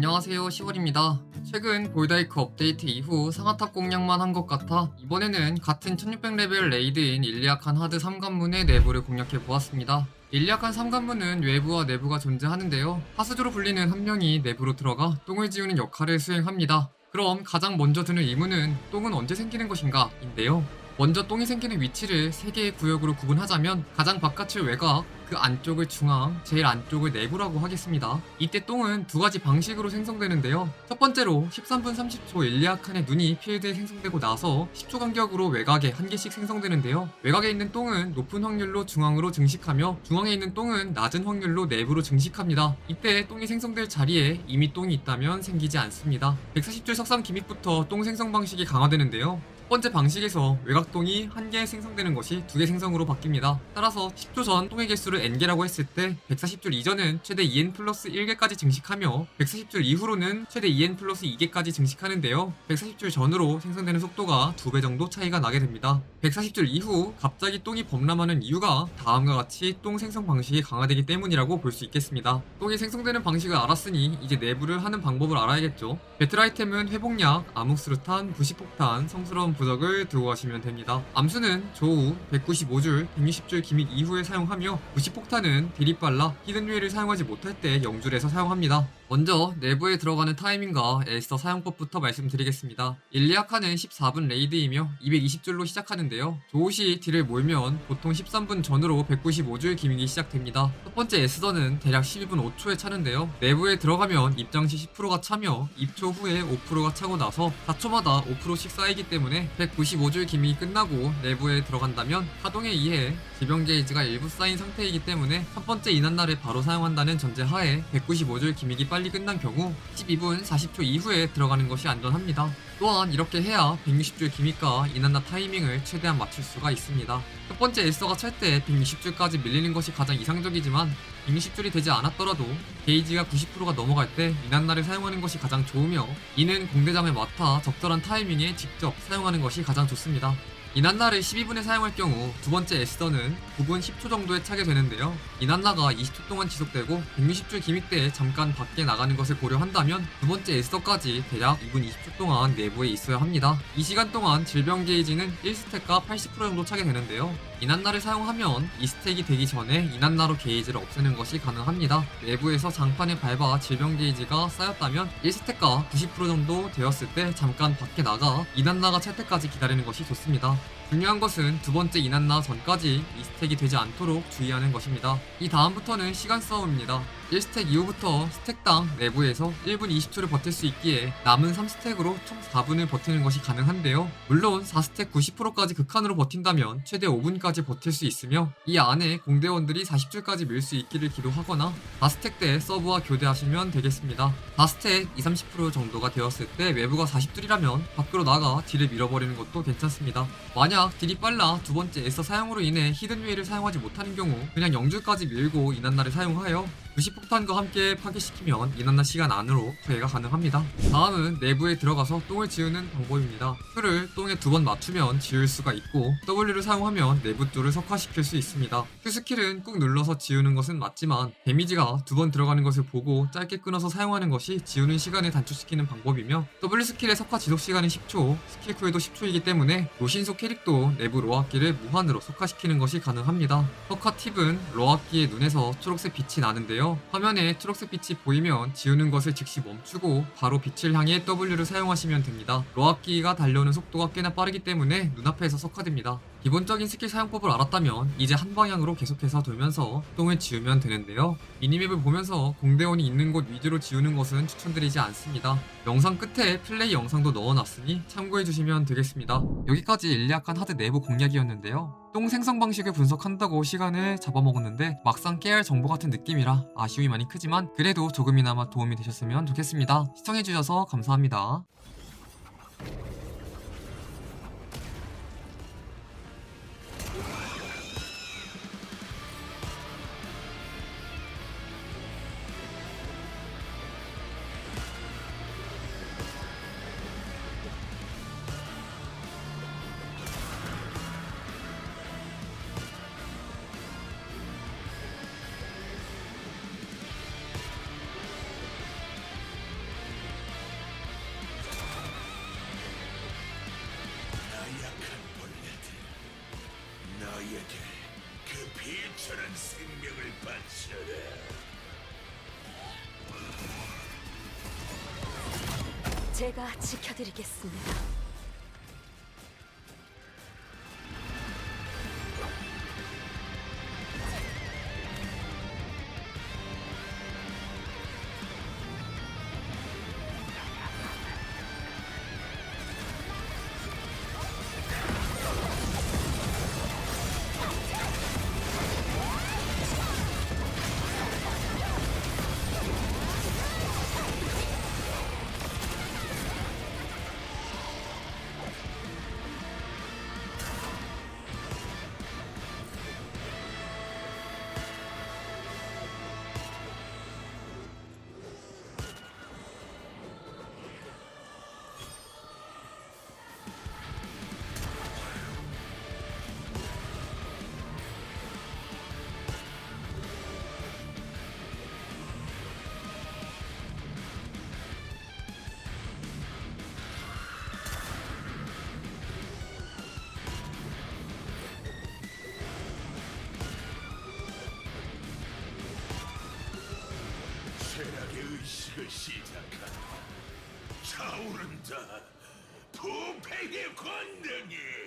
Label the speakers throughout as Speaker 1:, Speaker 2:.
Speaker 1: 안녕하세요, 10월입니다. 최근 골다이크 업데이트 이후 상하탑 공략만 한 것 같아 이번에는 같은 1600레벨 레이드인 일리아칸 하드 3관문의 내부를 공략해보았습니다. 일리아칸 3관문은 외부와 내부가 존재하는데요. 하수조로 불리는 한 명이 내부로 들어가 똥을 지우는 역할을 수행합니다. 그럼 가장 먼저 드는 의문은 똥은 언제 생기는 것인가 인데요. 먼저 똥이 생기는 위치를 3개의 구역으로 구분하자면 가장 바깥을 외곽, 그 안쪽을 중앙, 제일 안쪽을 내부라고 하겠습니다. 이때 똥은 두 가지 방식으로 생성되는데요. 첫 번째로 13분 30초 일리아칸의 눈이 필드에 생성되고 나서 10초 간격으로 외곽에 한 개씩 생성되는데요. 외곽에 있는 똥은 높은 확률로 중앙으로 증식하며 중앙에 있는 똥은 낮은 확률로 내부로 증식합니다. 이때 똥이 생성될 자리에 이미 똥이 있다면 생기지 않습니다. 140줄 석상 기믹부터 똥 생성 방식이 강화되는데요. 첫 번째 방식에서 외곽똥이 1개 생성되는 것이 2개 생성으로 바뀝니다. 따라서 10조 전 똥의 개수를 n개라고 했을 때 140줄 이전은 최대 2n 플러스 1개까지 증식하며 140줄 이후로는 최대 2n 플러스 2개까지 증식하는데요. 140줄 전으로 생성되는 속도가 2배 정도 차이가 나게 됩니다. 140줄 이후 갑자기 똥이 범람하는 이유가 다음과 같이 똥 생성 방식이 강화되기 때문이라고 볼 수 있겠습니다. 똥이 생성되는 방식을 알았으니 이제 내부를 하는 방법을 알아야겠죠. 배틀 아이템은 회복약, 암흑수류탄, 부시폭탄, 성스러운 부적을 들고 가시면 됩니다. 암수는 조우 195줄, 160줄 기믹 이후에 사용하며 부시폭탄은 딜이 빨라 히든 류엘을 사용하지 못할 때 0줄에서 사용합니다. 먼저 내부에 들어가는 타이밍과 에스터 사용법부터 말씀드리겠습니다. 일리아칸은 14분 레이드이며 220줄로 시작하는데요. 조우시 딜을 몰면 보통 13분 전으로 195줄 기믹이 시작됩니다. 첫 번째 에스더는 대략 12분 5초에 차는데요. 내부에 들어가면 입장 시 10%가 차며 입초 후에 5%가 차고 나서 4초마다 5%씩 쌓이기 때문에 195줄 기믹이 끝나고 내부에 들어간다면 파동에 의해 질병 게이지가 일부 쌓인 상태이기 때문에 첫 번째 이난날을 바로 사용한다는 전제하에 195줄 기믹이 빨리 끝난 경우 12분 40초 이후에 들어가는 것이 안전합니다. 또한 이렇게 해야 160줄 기믹과 이난나 타이밍을 최대한 맞출 수가 있습니다. 첫 번째 에스더가 찰 때 160줄까지 밀리는 것이 가장 이상적이지만 160줄이 되지 않았더라도 게이지가 90%가 넘어갈 때 이난나를 사용하는 것이 가장 좋으며 이는 공대장을 맡아 적절한 타이밍에 직접 사용하는 것이 가장 좋습니다. 이난나를 12분에 사용할 경우 두 번째 에스더는 9분 10초 정도에 차게 되는데요. 이난나가 20초 동안 지속되고 160줄 기믹 때 잠깐 밖에 나가는 것을 고려한다면 두 번째 에스더까지 대략 2분 20초 동안 내부에 있어야 합니다. 이 시간 동안 질병 게이지는 1스택과 80% 정도 차게 되는데요. 이난나를 사용하면 2스택이 되기 전에 이난나로 게이지를 없애는 것이 가능합니다. 내부에서 장판을 밟아 질병 게이지가 쌓였다면 1스택과 90% 정도 되었을 때 잠깐 밖에 나가 이난나가 찰 때까지 기다리는 것이 좋습니다. 중요한 것은 두 번째 이난나 전까지 2스택이 되지 않도록 주의하는 것입니다. 이 다음부터는 시간 싸움입니다. 1스택 이후부터 스택당 내부에서 1분 20초를 버틸 수 있기에 남은 3스택으로 총 4분을 버티는 것이 가능한데요. 물론 4스택 90%까지 극한으로 버틴다면 최대 5분까지 버틸 수 있으며 이 안에 공대원들이 40줄까지 밀 수 있기를 기도하거나 4스택 때 서브와 교대하시면 되겠습니다. 4스택 20-30% 정도가 되었을 때 외부가 40줄이라면 밖으로 나가 딜을 밀어버리는 것도 괜찮습니다. 만약 딜이 빨라 두 번째 에서 사용으로 인해 히든 웨이를 사용하지 못하는 경우 그냥 0줄까지 밀고 이난나를 사용하여 부시폭탄과 함께 파괴시키면 이난나 시간 안으로 플레이가 가능합니다. 다음은 내부에 들어가서 똥을 지우는 방법입니다. Q를 똥에 2번 맞추면 지울 수가 있고 W를 사용하면 내부 뚫을 석화시킬 수 있습니다. Q 스킬은 꾹 눌러서 지우는 것은 맞지만 데미지가 2번 들어가는 것을 보고 짧게 끊어서 사용하는 것이 지우는 시간을 단축시키는 방법이며 W 스킬의 석화 지속 시간은 10초, 스킬 Q에도 10초이기 때문에 노신소 캐릭도 내부 로악기를 무한으로 석화시키는 것이 가능합니다. 석화 팁은 로악기의 눈에서 초록색 빛이 나는데요. 화면에 초록색 빛이 보이면 지우는 것을 즉시 멈추고 바로 빛을 향해 W를 사용하시면 됩니다. 로악기가 달려오는 속도가 꽤나 빠르기 때문에 눈앞에서 석화됩니다. 기본적인 스킬 사용법을 알았다면 이제 한 방향으로 계속해서 돌면서 똥을 지우면 되는데요. 미니맵을 보면서 공대원이 있는 곳 위주로 지우는 것은 추천드리지 않습니다. 영상 끝에 플레이 영상도 넣어놨으니 참고해주시면 되겠습니다. 여기까지 일리아칸 하드 내부 공략이었는데요. 똥 생성 방식을 분석한다고 시간을 잡아먹었는데 막상 깨야 할 정보 같은 느낌이라 아쉬움이 많이 크지만 그래도 조금이나마 도움이 되셨으면 좋겠습니다. 시청해주셔서 감사합니다.
Speaker 2: 제가 지켜드리겠습니다.
Speaker 3: 쾌락의 의식을 시작한다. 차오른다. 부패의 권능이.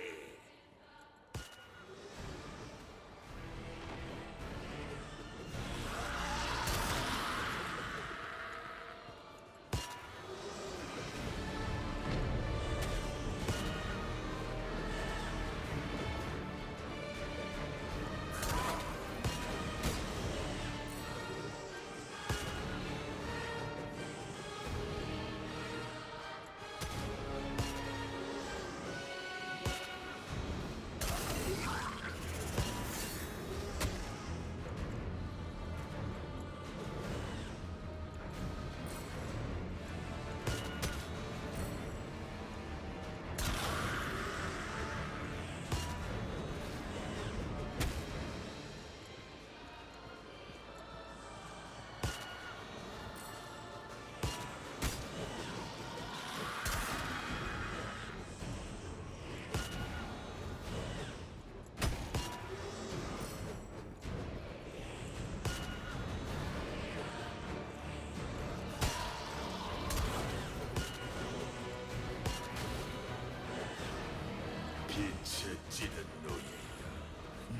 Speaker 3: 빛에 찌든 노예여,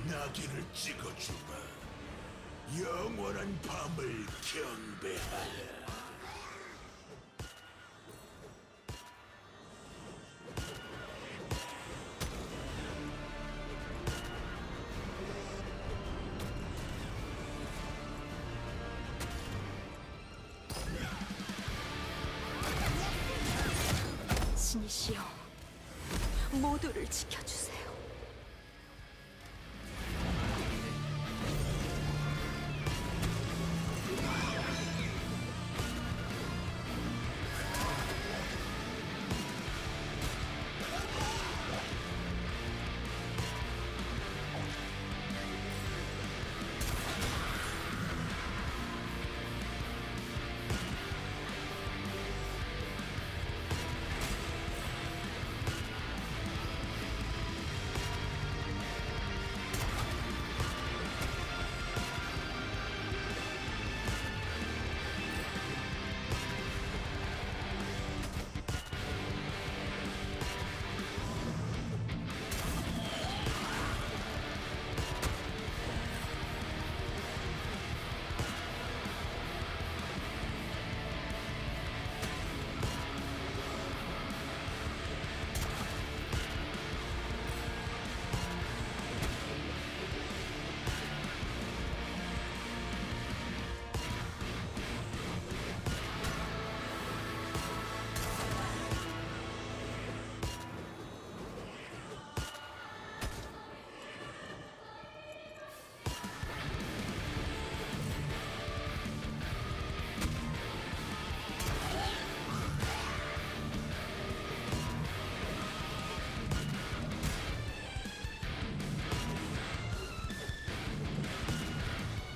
Speaker 3: 나귀를 찍어주마. 영원한 밤을 경배하라.
Speaker 2: 신이시여, 모두를 지켜주세요.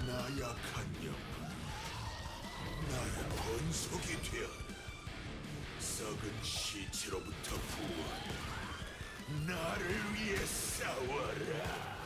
Speaker 2: 나약한 영혼, 나의 번속이 되어라. 썩은 시체로부터 구원, 나를 위해 싸워라.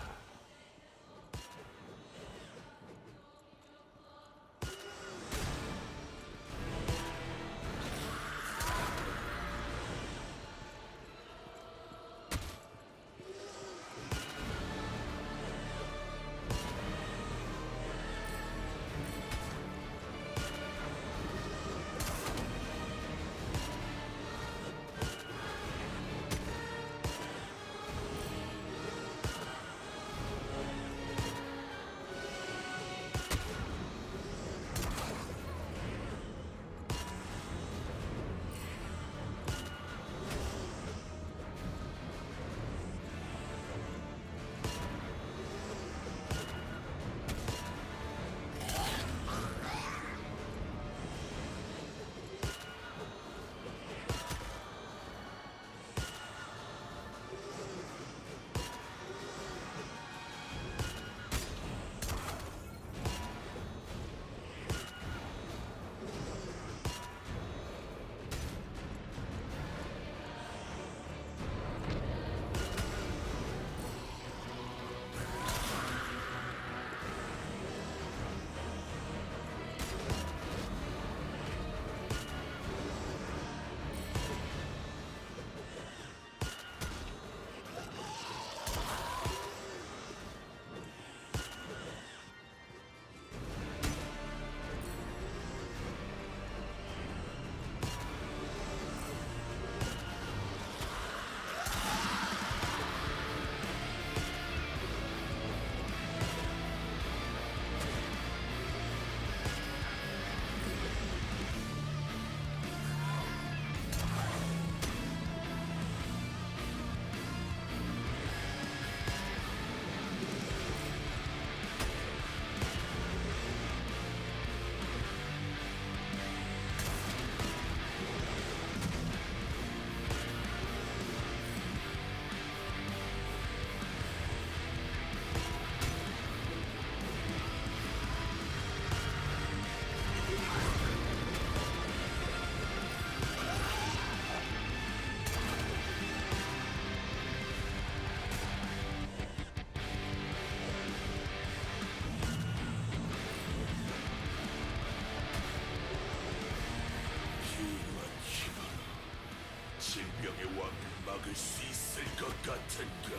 Speaker 3: 운명의 왕을 막을 수 있을 것 같은가?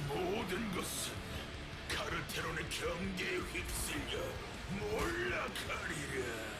Speaker 3: 모든 것은 카르테론의 경계에 휩쓸려 몰락하리라.